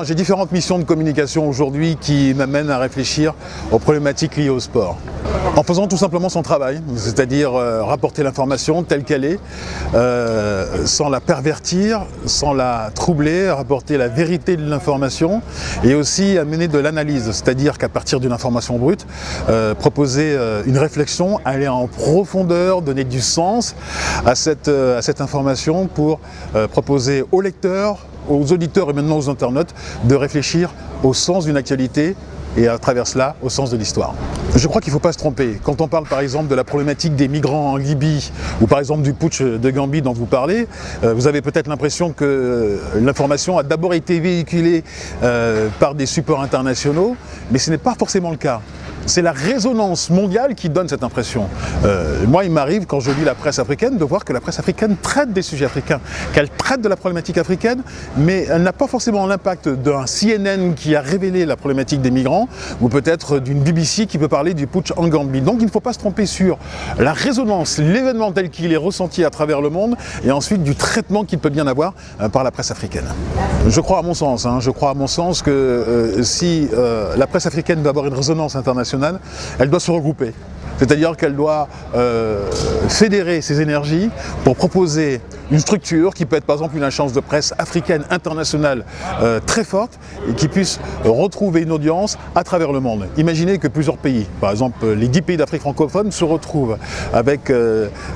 J'ai différentes missions de communication aujourd'hui qui m'amènent à réfléchir aux problématiques liées au sport. En faisant tout simplement son travail, c'est-à-dire rapporter l'information telle qu'elle est, sans la pervertir, sans la troubler, rapporter la vérité de l'information et aussi amener de l'analyse, c'est-à-dire qu'à partir d'une information brute, proposer une réflexion, aller en profondeur, donner du sens à cette information pour proposer aux lecteurs, aux auditeurs et maintenant aux internautes de réfléchir au sens d'une actualité et à travers cela au sens de l'histoire. Je crois qu'il ne faut pas se tromper. Quand on parle par exemple de la problématique des migrants en Libye ou par exemple du putsch de Gambie dont vous parlez, vous avez peut-être l'impression que l'information a d'abord été véhiculée par des supports internationaux, mais ce n'est pas forcément le cas. C'est la résonance mondiale qui donne cette impression. Moi, il m'arrive, quand je lis la presse africaine, de voir que la presse africaine traite des sujets africains, qu'elle traite de la problématique africaine, mais elle n'a pas forcément l'impact d'un CNN qui a révélé la problématique des migrants, ou peut-être d'une BBC qui peut parler du putsch en Gambie. Donc il ne faut pas se tromper sur la résonance, l'événement tel qu'il est ressenti à travers le monde, et ensuite du traitement qu'il peut bien avoir par la presse africaine. Je crois à mon sens que si la presse africaine doit avoir une résonance internationale, elle doit se regrouper. C'est-à-dire qu'elle doit fédérer ses énergies pour proposer une structure qui peut être par exemple une agence de presse africaine internationale très forte et qui puisse retrouver une audience à travers le monde. Imaginez que plusieurs pays, par exemple les 10 pays d'Afrique francophone, se retrouvent avec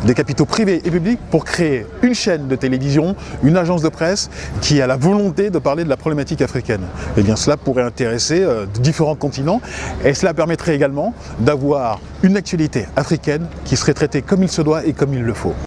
des capitaux privés et publics pour créer une chaîne de télévision, une agence de presse qui a la volonté de parler de la problématique africaine. Et bien cela pourrait intéresser différents continents et cela permettrait également d'avoir une actualité africaine qui serait traitée comme il se doit et comme il le faut.